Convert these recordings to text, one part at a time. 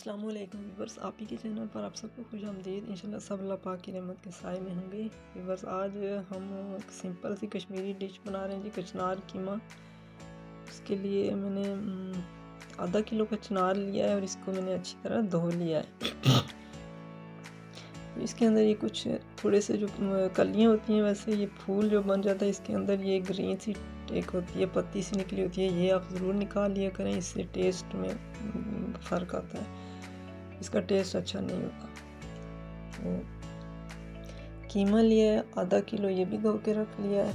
अस्सलाम वालेकुम व्यूवर्स, आप ही के चैनल पर आप सबको खुश आमदीद। इंशाल्लाह सब अल्लाह पाक की रहमत के साए में होंगे। व्यूवर्स, आज हम एक सिंपल सी कश्मीरी डिश बना रहे हैं जी, कचनार कीमा। उसके लिए मैंने आधा किलो कचनार लिया है और इसको मैंने अच्छी तरह धो लिया है। इसके अंदर ये कुछ थोड़े से जो कलियाँ होती हैं, वैसे ये फूल जो बन जाता है इसके अंदर ये ग्रीन सी एक होती है, पत्ती सी निकली होती है, ये आप ज़रूर निकाल लिया करें। इससे टेस्ट में फ़र्क आता है, इसका टेस्ट अच्छा नहीं होता। तो कीमा लिया है आधा किलो, ये भी धो के रख लिया है।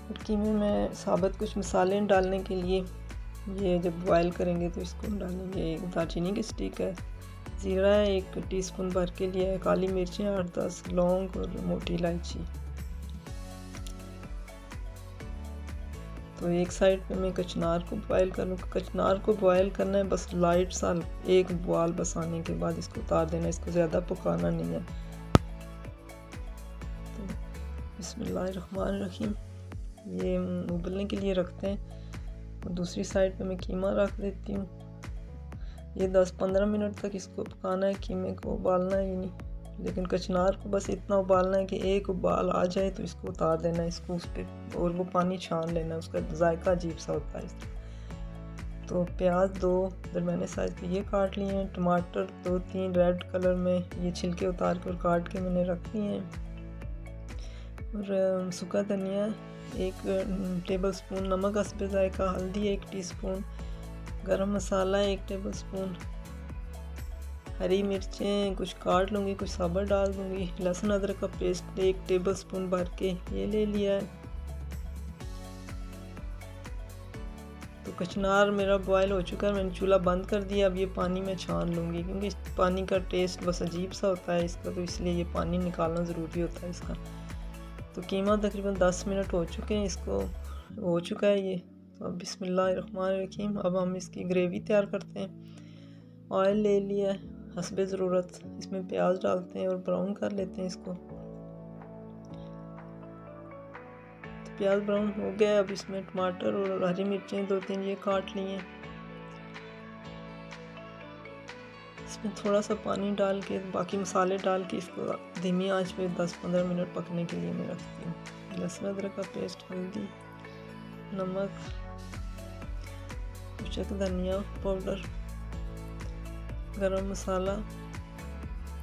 और कीमे में साबुत कुछ मसाले डालने के लिए, ये जब बॉयल करेंगे तो इसको डालेंगे। एक दालचीनी की स्टिक है, ज़ीरा है 1 टीस्पून भर के लिया है, काली मिर्चें 8-10, लौंग और मोटी इलायची। तो एक साइड पे मैं कचनार को बॉयल करूँगा। कचनार को बॉयल करना है बस लाइट सा, एक बॉयल बस आने के बाद इसको उतार देना, इसको ज़्यादा पकाना नहीं है। तो बिस्मिल्लाहिर्रहमानिर्रहीम, ये उबलने के लिए रखते हैं। और दूसरी साइड पे मैं कीमा रख देती हूँ। ये 10-15 मिनट तक इसको पकाना है, कीमे को उबालना ही नहीं। लेकिन कचनार को बस इतना उबालना है कि एक उबाल आ जाए तो इसको उतार देना है, इसको उस पर, और वो पानी छान लेना है, उसका जायका अजीब सा होता है इसका। तो प्याज 2 दरमियाने साइज़ के ये काट लिए हैं, टमाटर 2-3 रेड कलर में, ये छिलके उतार कर काट के मैंने रख लिए हैं। और सूखा धनिया 1 टेबल स्पून, नमक हस्बे जायका, हल्दी 1 टीस्पून, गरम मसाला 1 टेबल स्पून, हरी मिर्चें कुछ काट लूँगी, कुछ साबुत डाल दूँगी, लहसुन अदरक का पेस्ट 1 टेबल स्पून भर के ये ले लिया है। तो कचनार मेरा बॉयल हो चुका है, मैंने चूल्हा बंद कर दिया। अब ये पानी में छान लूँगी, क्योंकि इस पानी का टेस्ट बस अजीब सा होता है इसका, तो इसलिए ये पानी निकालना ज़रूरी होता है इसका। तो कीमा तकरीबन 10 मिनट हो चुके हैं, इसको हो चुका है ये। तो अब बिस्मिल्लाहिर्रहमानिर्रहीम, अब हम इसकी ग्रेवी तैयार करते हैं। ऑयल ले लिया है हस्बे ज़रूरत, इसमें प्याज डालते हैं और ब्राउन कर लेते हैं इसको। तो प्याज ब्राउन हो गया, अब इसमें टमाटर और हरी मिर्चें 2-3 ये काट लिए हैं। इसमें थोड़ा सा पानी डाल के, बाकी मसाले डाल के इसको धीमी आंच पे 10-15 मिनट पकने के लिए मैं रखती हूँ। लहसुन अदरक का पेस्ट, हल्दी, नमक, कुचक धनिया पाउडर, गरम मसाला,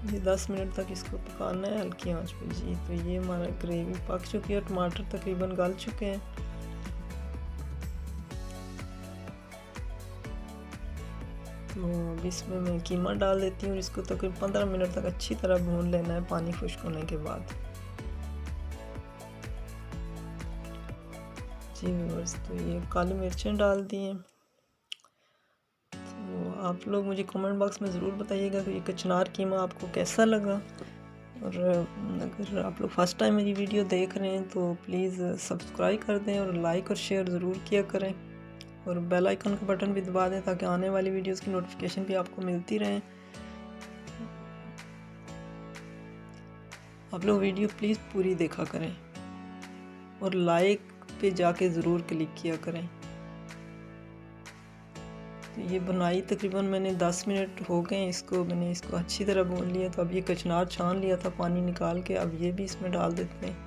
ये 10 मिनट तक इसको पकाना है हल्की आंच पे जी। तो ये हमारा ग्रेवी पक चुकी है, टमाटर तकरीबन गल चुके हैं। तो अब इसमें मैं कीमा डाल देती हूँ और इसको तकरीबन 15 मिनट तक अच्छी तरह भून लेना है, पानी खुश्क होने के बाद जी व्यूअर्स। तो ये काली मिर्चें डाल दी हैं। तो आप लोग मुझे कमेंट बॉक्स में ज़रूर बताइएगा कि ये कचनार कीमा आपको कैसा लगा। और अगर आप लोग फर्स्ट टाइम मेरी वीडियो देख रहे हैं तो प्लीज़ सब्सक्राइब कर दें और लाइक और शेयर ज़रूर किया करें, और बेल आइकन का बटन भी दबा दें ताकि आने वाली वीडियोस की नोटिफिकेशन भी आपको मिलती रहे। आप लोग वीडियो प्लीज़ पूरी देखा करें और लाइक पे जाके ज़रूर क्लिक किया करें। तो ये बनाई तकरीबन मैंने 10 मिनट हो गए इसको, मैंने इसको अच्छी तरह भून लिया। तो अब ये कचनार छान लिया था पानी निकाल के, अब ये भी इसमें डाल देते हैं।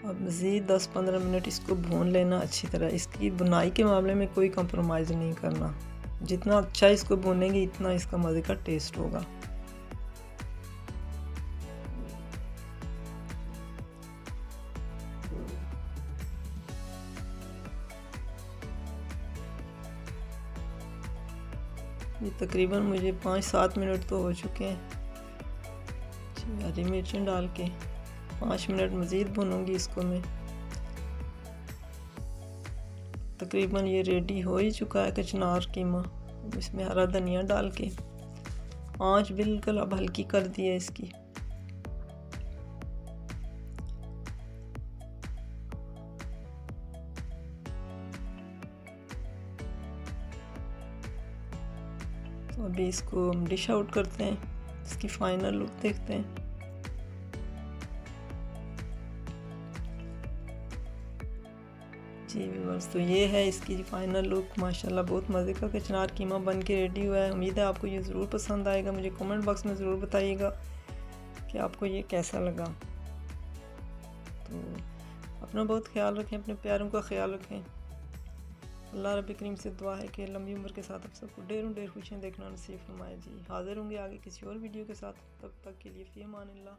अब मज़ीद 10-15 मिनट इसको भून लेना अच्छी तरह। इसकी बुनाई के मामले में कोई कंप्रोमाइज़ नहीं करना, जितना अच्छा इसको भूनेंगे इतना इसका मज़े का टेस्ट होगा। ये तकरीबन मुझे 5-7 मिनट तो हो चुके हैं। हरी मिर्चें डाल के 5 मिनट मज़ीद भूनूंगी इसको मैं। तकरीबन ये रेडी हो ही चुका है कचनार कीमा। इसमें हरा धनिया डाल के आंच बिल्कुल अब हल्की कर दी है इसकी। तो अभी इसको हम डिश आउट करते हैं, इसकी फाइनल लुक देखते हैं। जी व्यूअर्स, तो ये है इसकी फाइनल लुक। माशाल्लाह बहुत मज़े का कचनार कीमा बन के रेडी हुआ है। उम्मीद है आपको ये ज़रूर पसंद आएगा। मुझे कमेंट बॉक्स में ज़रूर बताइएगा कि आपको ये कैसा लगा। तो अपना बहुत ख्याल रखें, अपने प्यारों का ख्याल रखें। अल्लाह रब्बी करीम से दुआ है कि लंबी उम्र के साथ आप सबको ढेर खुशियाँ देखना नसीब फरमाए जी। हाज़िर होंगे आगे किसी और वीडियो के साथ, तब तक के लिए फ़ी अमान अल्लाह।